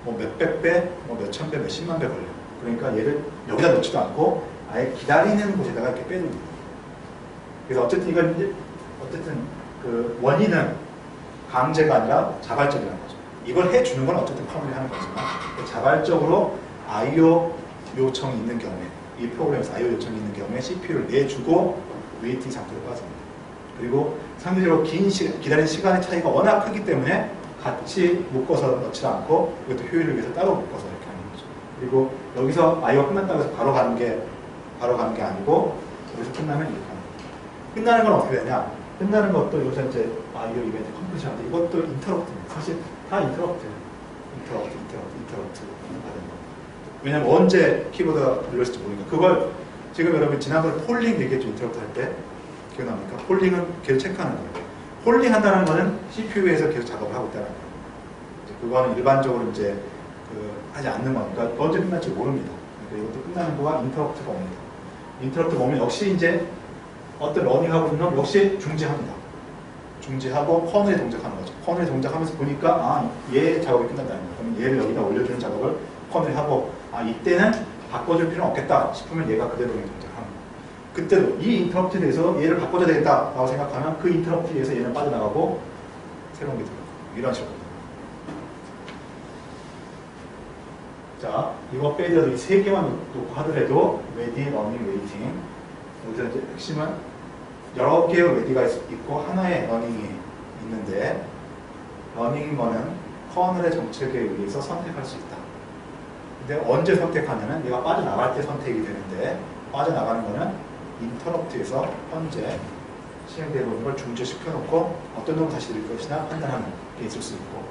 뭐 몇백 배, 뭐 몇천 배, 몇십만 배 걸려요. 그러니까 얘를 여기다 넣지도 않고 아예 기다리는 곳에다가 이렇게 빼줍니다. 그래서 어쨌든 이건 그 원인은 강제가 아니라 자발적이라는 거죠. 이걸 해주는 건 어쨌든 커널이 하는 거지만 자발적으로 IO 요청이 있는 경우에 이 프로그램에서 IO 요청이 있는 경우에 CPU를 내주고 웨이팅 상태로 빠집니다. 그리고 상대적으로 긴 시간, 기다리는 시간의 차이가 워낙 크기 때문에 같이 묶어서 넣지 않고 이것도 효율을 위해서 따로 묶어서 이렇게 하는 거죠. 그리고 여기서 IO가 끝났다고 해서 바로 가는 게 아니고 여기서 끝나면 이렇게 하는 거죠. 끝나는 건 어떻게 되냐? 끝나는 것도 요새 이제 IO 이벤트 컴플리션인데 이것도 인터럽트입니다. 사실 다 인터럽트 받은 거. 왜냐면 언제 키보드가 눌렸을지 모르니까. 그걸 지금 여러분 지난번에 폴링 얘기했죠. 인터럽트 할 때. 기억납니까? 폴링은 계속 체크하는 거예요. 폴링 한다는 거는 CPU에서 계속 작업을 하고 있다는 거예요. 그거는 일반적으로 이제 하지 않는 거니까 언제 끝날지 모릅니다. 그러니까 이것도 끝나는 동안 인터럽트가 옵니다. 인터럽트가 오면 역시 이제 어떤 러닝하고 있는 놈 역시 중지합니다. 중지하고 커널에 동작하는 거죠. 커널에 동작하면서 보니까 얘 작업이 끝난다는 거예요. 그러면 얘를 여기다 올려주는 작업을 커널에 하고 이때는 바꿔줄 필요는 없겠다 싶으면 얘가 그대로 동작하는 거예요. 그때도 이 인터럽트에 대해서 얘를 바꿔줘야 되겠다라고 생각하면 그 인터럽트에 의해서 얘는 빠져나가고 새로운 게 들어가고 이런 식으로. 자, 이거 빼더라도 이 세 개만 놓고 하더라도 ready, running, waiting. 여기서 이제 핵심은 여러 개의 ready가 있고 하나의 running이 있는데 running인 거는 커널의 정책에 의해서 선택할 수 있다. 근데 언제 선택하냐면 얘가 빠져나갈 때 선택이 되는데 빠져나가는 거는 인터럽트에서 현재 시행되고 있는 걸 중지시켜 놓고 어떤 놈 다시 들 것이나 판단하는 게 있을 수 있고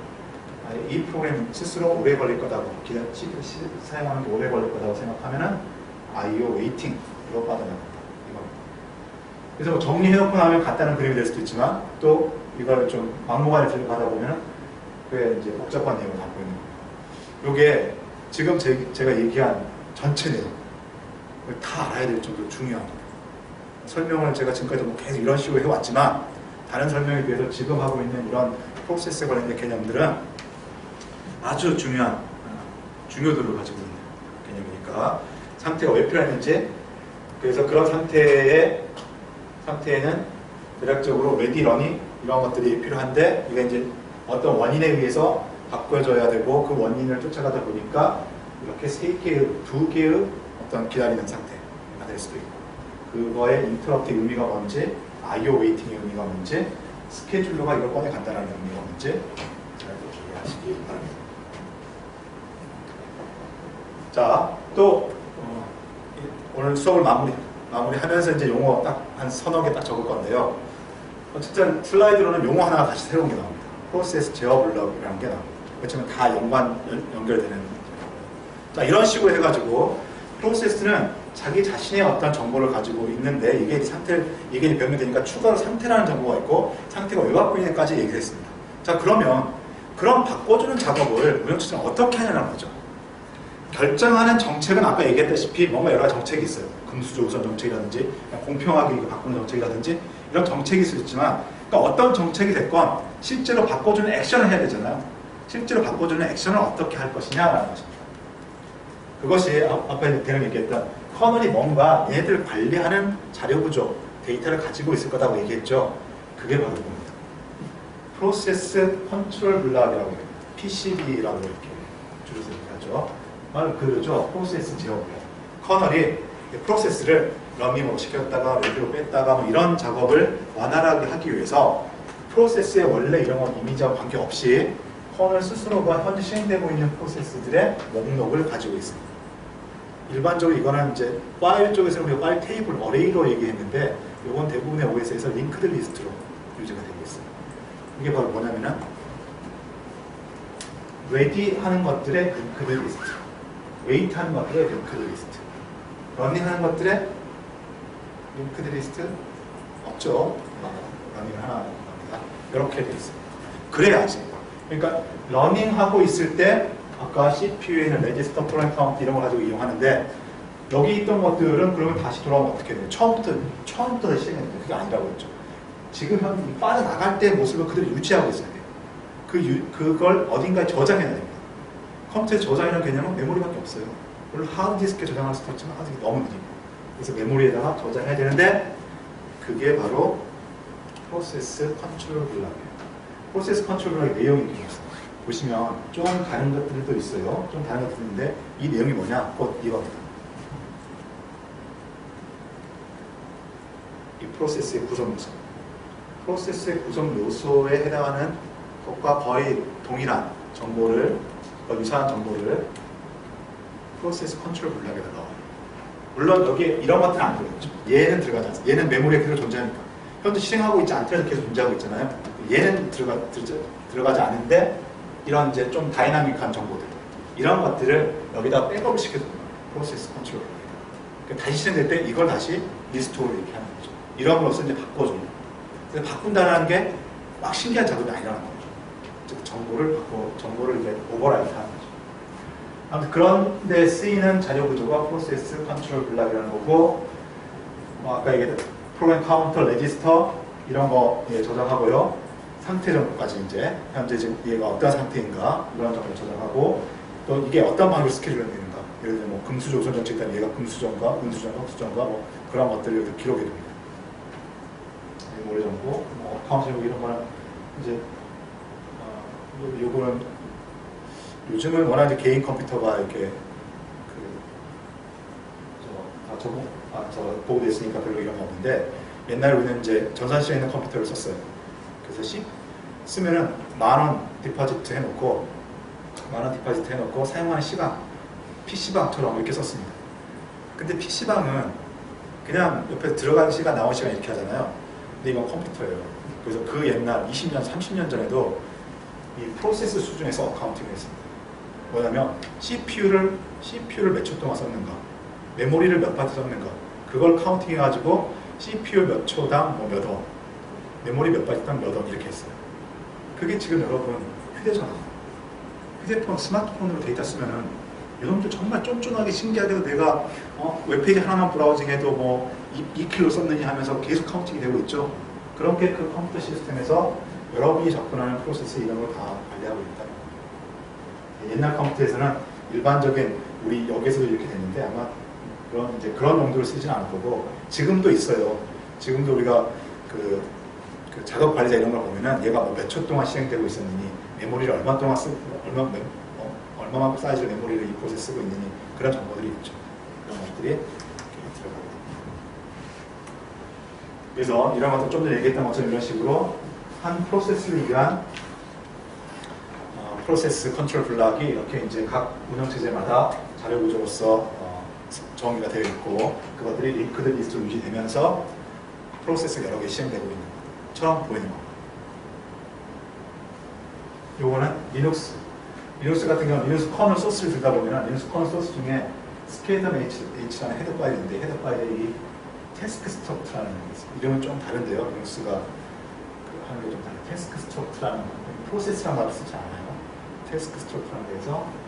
이 프로그램 스스로 오래 걸릴 거다고 사용하는 게 오래 걸릴 거다고 생각하면은 IO 웨이팅으로 빠져나간다. 이겁니다. 그래서 뭐 정리해놓고 나면 간단한 그림이 될 수도 있지만 또 이걸 좀 막무가내 들어가다 보면은 꽤 이제 복잡한 내용을 담고 있는 거예요. 이게 지금 제가 얘기한 전체 내용 다 알아야 될 정도로 중요합니다. 설명을 제가 지금까지 뭐 계속 이런 식으로 해왔지만 다른 설명에 비해서 지금 하고 있는 이런 프로세스에 관련된 개념들은 아주 중요한 중요도를 가지고 있는 개념이니까 상태가 왜 필요했는지 그래서 그런 상태에는 대략적으로 ready, running 이런 것들이 필요한데 이게 이제 어떤 원인에 의해서 바꿔줘야 되고 그 원인을 쫓아가다 보니까 이렇게 두 개의 어떤 기다리는 상태가 될 수도 있고 그거의 인터럽트의 의미가 뭔지 IO 웨이팅의 의미가 뭔지 스케줄러가 이걸 꺼내 간다는 의미가 뭔지 잘 이해하시기 바랍니다. 자, 또 오늘 수업을 마무리하면서 이제 용어 딱 한 서너 개 딱 적을 건데요. 어쨌든 슬라이드로는 용어 하나 다시 새로운 게 나옵니다. 프로세스 제어 블럭이라는 게 나옵니다. 그렇지만 다 연결되는. 자, 이런 식으로 해가지고 프로세스는 자기 자신의 어떤 정보를 가지고 있는데 이게 변경되니까 추가로 상태라는 정보가 있고 상태가 왜 바뀌는지까지 얘기를 했습니다. 자, 그러면 그런 바꿔주는 작업을 운영체제는 어떻게 하냐는 거죠. 결정하는 정책은 아까 얘기했다시피 뭔가 여러 가지 정책이 있어요. 금수저 우선 정책이라든지 공평하게 이거 바꾸는 정책이라든지 이런 정책이 있을 수 있지만 그러니까 어떤 정책이 됐건 실제로 바꿔주는 액션을 해야 되잖아요. 실제로 바꿔주는 액션을 어떻게 할 것이냐라는 것입니다. 그것이 아까 대령 얘기했던 커널이 뭔가 얘네들 관리하는 자료구조, 데이터를 가지고 있을 거라고 얘기했죠. 그게 바로 그겁니다. 프로세스 컨트롤 블락이라고 해요. PCB라고 이렇게 줄여서 얘기하죠. 말 그러죠. 프로세스 제어 블락. 커널이 프로세스를 러닝으로 시켰다가 레드로 뺐다가 뭐 이런 작업을 원활하게 하기 위해서 프로세스의 원래 이런 건 이미지와 관계없이 커널 스스로가 현재 시행되고 있는 프로세스들의 목록을 가지고 있습니다. 일반적으로 이거는 이제 파일 쪽에서는 우리가 파일 테이블 어레이로 얘기했는데 이건 대부분의 OS에서 링크드 리스트로 유지가 되고 있습니다. 이게 바로 뭐냐면은 ready 하는 것들의 링크드 리스트, wait 하는 것들의 링크드 리스트, running 하는 것들의 링크드 리스트 없죠. running 하나 합니다. 이렇게 되어 있습니다. 그래야지. 그러니까 러닝 하고 있을 때 아까 CPU에는 레지스터, 프로그램 카운트 이런 걸 가지고 이용하는데 여기 있던 것들은 그러면 다시 돌아오면 어떻게 돼요? 처음부터 다시 시작해야 돼요. 그게 아니라고 했죠. 지금 현 빠져나갈 때 모습을 그대로 유지하고 있어야 돼요. 그걸 어딘가에 저장해야 됩니다. 컴퓨터에 저장이라는 개념은 메모리밖에 없어요. 물론 하드디스크에 저장할 수도 있지만 하드디스크 너무 느리고 그래서 메모리에다가 저장해야 되는데 그게 바로 프로세스 컨트롤 블락이에요. 프로세스 컨트롤 블락의 내용이 이렇게 있습니다. 보시면 좀 다른 것들도 있어요. 좀 다른 것들인데 이 내용이 뭐냐? 곧 이겁니다. 이 프로세스의 구성 요소. 프로세스의 구성 요소에 해당하는 것과 거의 동일한 정보를, 유사한 정보를 프로세스 컨트롤 블락에다 넣어요. 물론 여기에 이런 것들은 안 들어가죠. 얘는 들어가지 않습니다. 얘는 메모리에 그대로 존재하니까. 현재 실행하고 있지 않더라도 계속 존재하고 있잖아요. 얘는 들어가지 않은데 이런 이제 좀 다이나믹한 정보들 이런 것들을 여기다 백업을 시켜줍니다. 프로세스 컨트롤 블락에다. 다시 실행될 때 이걸 다시 리스토어 이렇게 하는 거죠. 이런 걸로써 이제 바꿔줍니다. 그래서 바꾼다는 게 막 신기한 작업이 아니라는 거죠. 즉 정보를 이제 오버라이트 하는 거죠. 아무튼 그런데 쓰이는 자료 구조가 프로세스 컨트롤 블락이라는 거고, 아까 얘기했던 프로그램 카운터, 레지스터 이런 거 저장하고요. 상태 정보까지 이제 현재 지금 얘가 어떤 상태인가 이런 정보를 저장하고, 또 이게 어떤 방식으로 스케줄을 내는가. 예를 들면 뭐 금수저 우선 정책이면 얘가 금수저인가, 은수저인가, 흑수저인가 뭐 그런 것들을 여기서 기록해 둡니다. 모래 정보, 뭐 카운트 정보 이런 거는 이제 요거는 요즘은 워낙 이제 개인 컴퓨터가 이렇게 저 보호되어 있으니까 별로 이런 거 없는데, 옛날에 우리는 이제 전산실에 있는 컴퓨터를 썼어요. 그래서 쓰면은 10,000원 디파지트 해놓고 사용하는 시간 PC방처럼 이렇게 썼습니다. 근데 PC방은 그냥 옆에 들어가는 시간 나오는 시간 이렇게 하잖아요. 근데 이건 컴퓨터예요. 그래서 그 옛날 20년, 30년 전에도 이 프로세스 수준에서 어카운팅을 했습니다. 뭐냐면 CPU를 몇 초 동안 썼는가, 메모리를 몇 바트 썼는가, 그걸 카운팅해가지고 CPU 몇 초당 뭐 몇 원, 메모리 몇 바트당 몇 원 이렇게 했어요. 그게 지금 여러분 휴대폰, 스마트폰으로 데이터 쓰면은 여러분들 정말 쫀쫀하게 신기하게도 내가 웹페이지 하나만 브라우징해도 뭐 2kg 썼느니 하면서 계속 카운팅이 되고 있죠. 그렇게 그 컴퓨터 시스템에서 여러분이 접근하는 프로세스 이런 걸 다 관리하고 있다. 옛날 컴퓨터에서는 일반적인 우리 여기서도 이렇게 됐는데 아마 그런 용도로 쓰지는 않을 거고, 지금도 있어요. 지금도 우리가 그 작업 관리자 이런 걸 보면은 얘가 뭐 몇 초 동안 실행되고 있었느니, 메모리를 얼마 동안 얼마만큼 사이즈의 메모리를 이 프로세스 쓰고 있느니, 그런 정보들이 있죠. 그런 것들이 이렇게 들어가고. 그래서 이런 것도 좀 전에 얘기했던 것처럼 이런 식으로 한 프로세스를 위한 프로세스 컨트롤 블락이 이렇게 이제 각 운영체제마다 자료 구조로서 정의가 되어 있고, 그것들이 링크드 리스트로 유지되면서 프로세스가 여러 개 시행되고 있는 것처럼 보이는 겁니다. 요거는 리눅스 같은 경우는 리눅스 커널 소스를 들다 보면 리눅스 커널 소스 중에 스케이덤 H라는 헤더 파일이 있는데, 헤더 파일에 이 태스크 스트럭트라는 게 있습니다. 이름은 좀 다른데요. 리눅스가 하는 게 좀 다르죠. 태스크 스트럭트라는 프로세스라는 말을 쓰지 않아요. 태스크 스트럭트라는 데서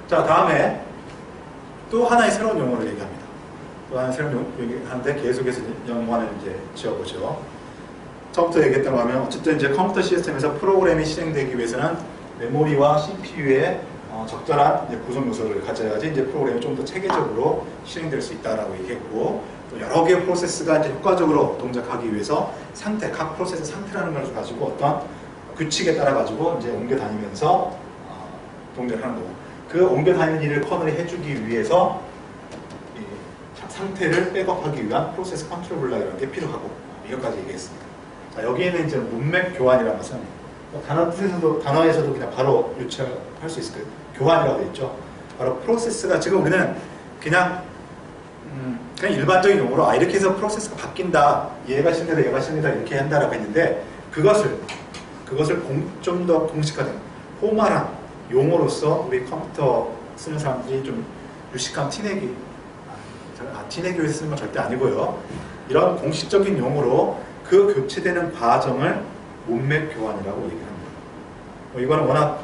자, 다음에 또 하나의 새로운 용어를 얘기합니다. 또 하나의 새로운 용어 얘기하는데 계속해서 영어를 이제 지어보죠. 처음부터 얘기했던 거 하면 어쨌든 이제 컴퓨터 시스템에서 프로그램이 실행되기 위해서는 메모리와 CPU의 적절한 이제 구성 요소를 가져야지 이제 프로그램이 좀 더 체계적으로 실행될 수 있다라고 얘기했고, 또 여러 개의 프로세스가 이제 효과적으로 동작하기 위해서 각 프로세스 상태라는 걸 가지고 어떤 규칙에 따라 가지고 이제 옮겨 다니면서 동작하는 거고, 그 옮겨 다니는 일을 커널이 해주기 위해서 이 상태를 백업하기 위한 프로세스 컨트롤 블락이라는 게 필요하고, 이것까지 얘기했습니다. 자, 여기에는 이제 문맥 교환이라는 것은 단어에서도 그냥 바로 유추할 수 있을 거예요. 교환이라고 되어 있죠. 바로 프로세스가 지금 우리는 그냥 일반적인 용어로 이렇게 해서 프로세스가 바뀐다, 얘가 실행되다, 얘가 실행되다 이렇게 한다라고 했는데, 그것을 좀 더 공식화된 포멀한 용어로서 우리 컴퓨터 쓰는 사람들이 좀 유식한 티내기에서 쓰는 건 절대 아니고요. 이런 공식적인 용어로 그 교체되는 과정을 문맥 교환이라고 얘기합니다. 이거는 워낙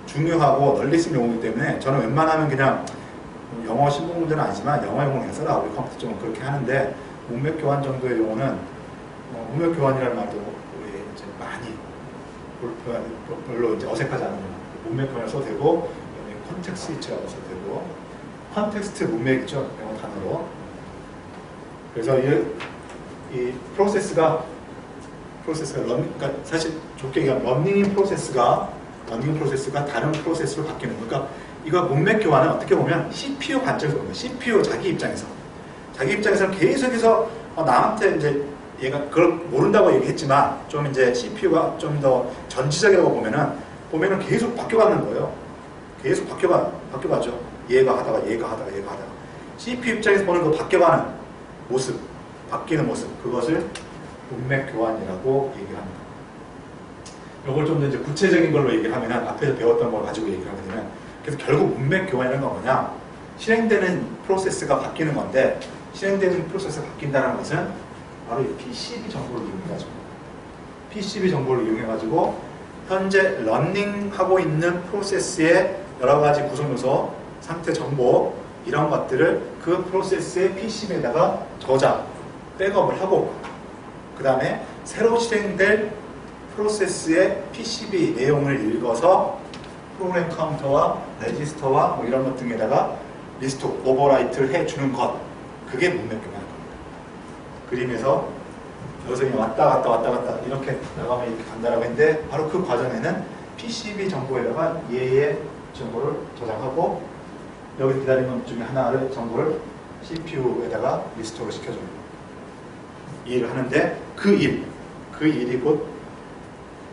중요하고 널리 쓰는 용어이기 때문에 저는 웬만하면 그냥 영어 신문문제는 아니지만 영어 용어를 그냥 써라, 우리 컴퓨터 쪽은 그렇게 하는데, 문맥 교환 정도의 용어는 문맥 교환이라는 말도 우리 이제 많이 별로 이제 어색하지 않은 용어. 문맥 교환을 써도 되고, 컨텍스트 스위치라고 써도 되고, 컨텍스트 문맥 있죠, 영어 단어로. 그래서 이 프로세스가 그러니까 사실 좋게 얘기하면 러닝 프로세스가 다른 프로세스로 바뀌는 거예요. 그러니까 이거 문맥 교환은 어떻게 보면 CPU 관점에서 보는 거예요. CPU 자기 입장에서는 계속해서 나한테 이제 얘가 그걸 모른다고 얘기했지만 좀 이제 CPU가 좀 더 전지적이라고 보면은 계속 바뀌어가는 거예요. 계속 바뀌어가죠. 얘가 하다가 CPU 입장에서 보는 그 바뀌는 모습, 그것을 문맥 교환이라고 얘기를 합니다. 이걸 좀 더 이제 구체적인 걸로 얘기를 하면, 앞에서 배웠던 걸 가지고 얘기를 하게 되면, 그래서 결국 문맥 교환이라는 건 뭐냐? 실행되는 프로세스가 바뀌는 건데, 실행되는 프로세스가 바뀐다는 것은 바로 이 PCB 정보를 이용해가지고 현재 러닝하고 있는 프로세스의 여러 가지 구성 요소, 상태 정보 이런 것들을 그 프로세스의 PCB에다가 저장, 백업을 하고 그 다음에 새로 실행될 프로세스의 PCB 내용을 읽어서 프로그램 카운터와 레지스터와 뭐 이런 것 등에다가 리스트 오버라이트를 해주는 것, 그게 문맥 교환인 겁니다. 그림에서 여기서 그냥 왔다 갔다 이렇게 나가면 이렇게 간다라고 했는데 바로 그 과정에는 PCB 정보에다가 얘의 정보를 저장하고 여기 기다리는 것 중에 하나를 정보를 CPU에다가 리스토어 시켜줍니다. 이 일을 하는데 그 일이 곧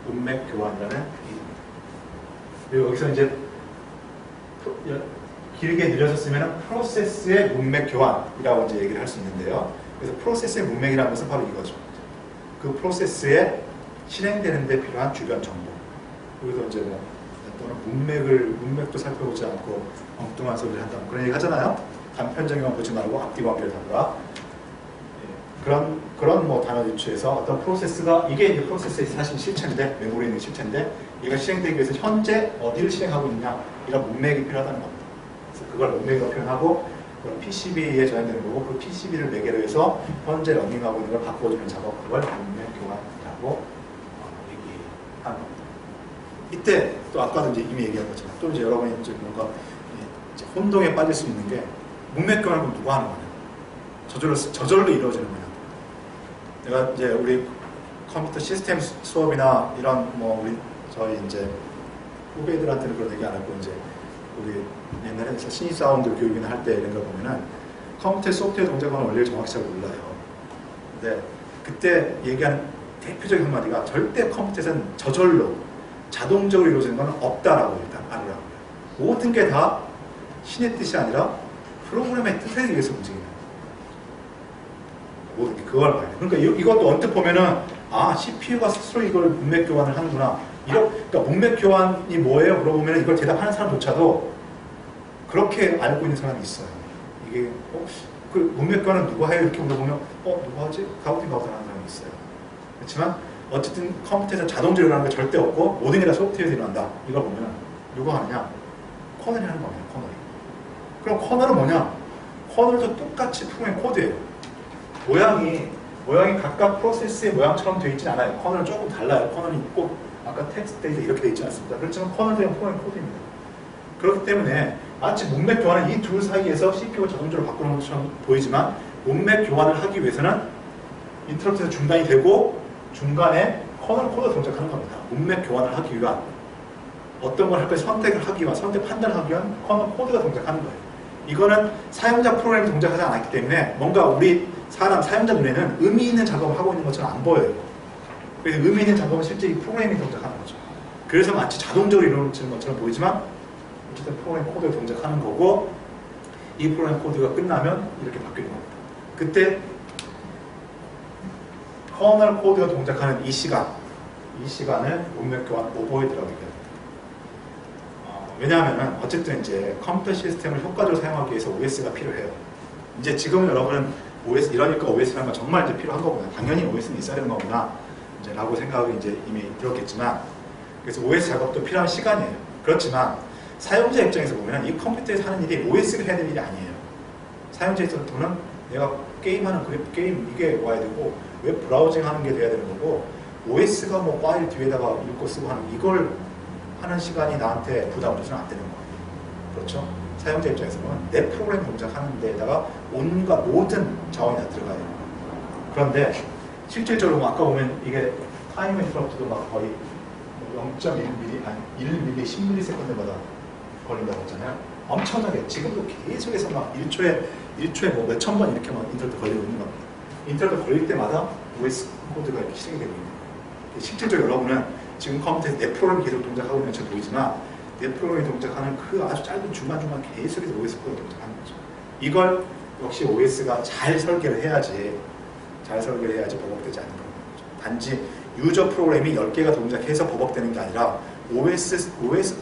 문맥 교환이라는 일입니다. 그리고 여기서 이제 길게 늘려서 쓰면 프로세스의 문맥 교환이라고 이제 얘기를 할 수 있는데요. 그래서 프로세스의 문맥이라는 것은 바로 이거죠. 그 프로세스에 실행되는 데 필요한 주변 정보. 여기서 이제 뭐 또는 문맥도 살펴보지 않고 엉뚱한 소리를 한다. 그런 얘기 하잖아요. 단편적인만 보지 말고 앞뒤 관계를 다루라. 그런 뭐 단어 유추해서 어떤 프로세스가 이게 이제 프로세스의 사실 실체인데 메모리에 있는 실체인데 얘가 실행되기 위해서 현재 어디를 실행하고 있냐 이런 문맥이 필요하다는 겁니다. 그래서 그걸 문맥으로 표현하고 그걸 PCB에 저장되는 거고 그 PCB를 매개로 해서 현재 러닝하고 있는 걸 바꿔주는 작업 그걸 문맥 교환이라고 얘기하는 겁니다. 이때 또 아까도 이제 이미 얘기한 것처럼 또 이제 여러분이 이제 뭔가 이제 혼동에 빠질 수 있는 게 문맥 교환을 누가 하는 거냐? 저절로 이루어지는 거냐? 내가 이제 우리 컴퓨터 시스템 수업이나 이런 뭐 우리 저희 이제 후배들한테는 그런 얘기 안 하고 이제 우리 옛날에 신입사원들 교육이나 할 때 이런 거 보면은 컴퓨터 소프트웨어 동작하는 원리를 정확히 잘 몰라요. 근데 그때 얘기하는 대표적인 한마디가 절대 컴퓨터에서는 저절로 자동적으로 이루어지는 건 없다라고 일단 알으라고. 모든 게 다 신의 뜻이 아니라 프로그램의 뜻에 의해서 움직이는 모든 게 그걸 봐야 돼. 그러니까 이것도 언뜻 보면은 아 CPU가 스스로 이걸 문맥 교환을 하는구나. 그러니까 문맥 교환이 뭐예요? 물어보면 이걸 대답하는 사람조차도 그렇게 알고 있는 사람이 있어요. 이게 그 문맥 교환은 누가 해요? 이렇게 물어보면 누가 하지? 가우팅 하는 사람이 있어요. 그렇지만 어쨌든 컴퓨터에서 자동적으로 일어나는 게 절대 없고 모든 게 다 소프트웨어에서 일어난다. 이걸 보면 누가 하느냐? 커널이 하는 겁니다. 커널이. 그럼 커널은 뭐냐? 커널도 똑같이 프로그램 코드예요. 모양이 각각 프로세스의 모양처럼 되어 있진 않아요. 커널은 조금 달라요. 커널이 꼭 아까 텍스트 데이터 이렇게 되어 있지 않습니다. 그렇지만 커널도 프로그램 코드입니다. 그렇기 때문에 마치 문맥 교환은 이 둘 사이에서 CPU가 자동적으로 바꾸는 것처럼 보이지만 문맥 교환을 하기 위해서는 인터럽트에서 중단이 되고 중간에 커널 코드가 동작하는 겁니다. 문맥 교환을 하기 위한 어떤 걸 할 때 선택을 하기 위한 선택 판단을 하기 위한 커널 코드가 동작하는 거예요. 이거는 사용자 프로그램이 동작하지 않았기 때문에 뭔가 우리 사용자 눈에는 의미 있는 작업을 하고 있는 것처럼 안 보여요. 그래서 의미 있는 작업은 실제 이 프로그램이 동작하는 거죠. 그래서 마치 자동적으로 이루어지는 것처럼 보이지만 어쨌든 프로그램 코드가 동작하는 거고 이 프로그램 코드가 끝나면 이렇게 바뀌는 겁니다. 그때 커널 코드가 동작하는 이 시간을 문맥 교환 오버헤드라고 얘기합니다. 왜냐하면 어쨌든 이제 컴퓨터 시스템을 효과적으로 사용하기 위해서 OS가 필요해요. 이제 지금 여러분은 OS 이러니까 OS라는 건 정말 이제 필요한 거구나. 당연히 OS는 있어야 되는 거구나. 이제 라고 생각이 이제 이미 들었겠지만 그래서 OS 작업도 필요한 시간이에요. 그렇지만 사용자 입장에서 보면 이 컴퓨터에서 하는 일이 OS가 해야 될 일이 아니에요. 사용자 입장에서는 내가 게임하는 게임 이게 와야 되고 웹 브라우징 하는 게 돼야 되는 거고 OS가 뭐 파일 뒤에다가 읽고 쓰고 하는 이걸 하는 시간이 나한테 부담으로는 안 되는 거예요. 그렇죠? 사용자 입장에서는 내 프로그램 동작하는 데다가 온갖 모든 자원이 다 들어가요. 그런데 실질적으로 아까 보면 이게 타임 인터럽트도 막 거의 0.1mm, 아니 1mm, 10ms마다 걸린다고 했잖아요. 엄청나게 지금도 계속해서 막 1초에 뭐 몇천 번 이렇게 막 인터럽트 걸리고 있는 겁니다. 인터럽트 걸릴 때마다 OS 코드가 이렇게 실행이 되고 있는 거예요. 실질적으로 여러분은 지금 컴퓨터에서 내 프로그램이 계속 동작하고 있는 것처럼 보이지만 내 프로그램이 동작하는 그 아주 짧은 중간중간 계속해서 OS 코드가 동작하는 거죠. 이걸 역시 OS가 잘 설계를 해야지 버벅되지 않는 거죠. 단지 유저 프로그램이 10개가 동작해서 버벅되는 게 아니라 OS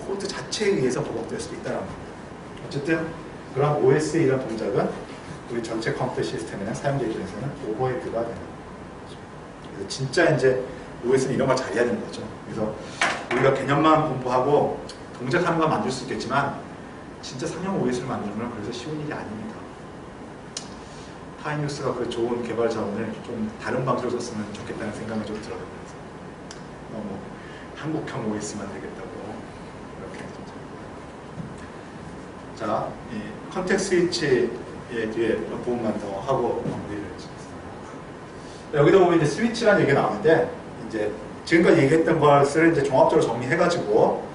코드 자체에 의해서 버벅될 수도 있다는 겁니다. 어쨌든 그런 OS의 이런 동작은 우리 전체 컴퓨터 시스템이나 사용자 입장에서는 오버헤드가 되는 거죠. 그래서 진짜 이제 OS는 이런 걸 잘해야 되는 거죠. 그래서 우리가 개념만 공부하고 동작하는 건 만들 수 있겠지만 진짜 상용 OS를 만드는 건 그래서 쉬운 일이 아닙니다. 타임뉴스가 그 좋은 개발 자원을 좀 다른 방식으로 썼으면 좋겠다는 생각이 좀 들어요. 너무 한국형 OS만 되겠다고 이렇게 좀 들고요. 자, 이 컨텍스트 스위치의 뒤에 몇 부분만 더 하고 마무리를 해주겠습니다. 여기다 보면 이제 스위치라는 얘기가 나오는데 이제 지금까지 얘기했던 것을 이제 종합적으로 정리해가지고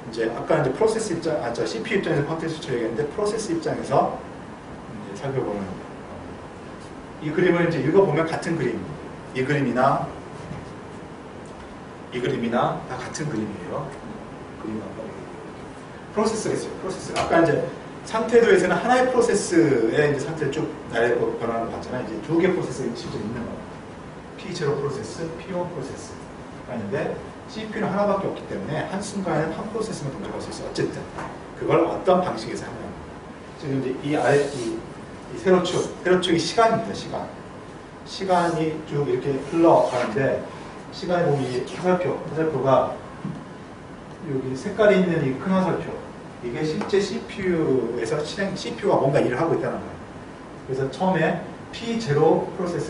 이제 아까 이제 프로세스 입장, CPU 입장에서 컨텍스트 스위치를 얘기했는데 프로세스 입장에서 이제 살펴보는 이 그림을 이제 읽어보면 같은 그림, 이 그림이나 다 같은 그림이에요. 그림 프로세스가 있어요. 프로세스. 아까 이제 상태도에서는 하나의 프로세스의 이제 상태를 쭉 나열해서 변하는 거 봤잖아요. 이제 두 개의 프로세스가 실제 있는 거예요. P0 프로세스, P1 프로세스가 있는데 CPU는 하나밖에 없기 때문에 한순간에 한 프로세스만 동작할 수 있어요. 어쨌든 그걸 어떤 방식에서 하냐. 지금 이제 이 아래 이 세로축이 시간입니다. 시간이 쭉 이렇게 흘러가는데 시간에 보면 이 화살표가 여기 색깔이 있는 이 큰 화살표 이게 실제 CPU에서 CPU가 뭔가 일을 하고 있다는 거예요. 그래서 처음에 P0 프로세스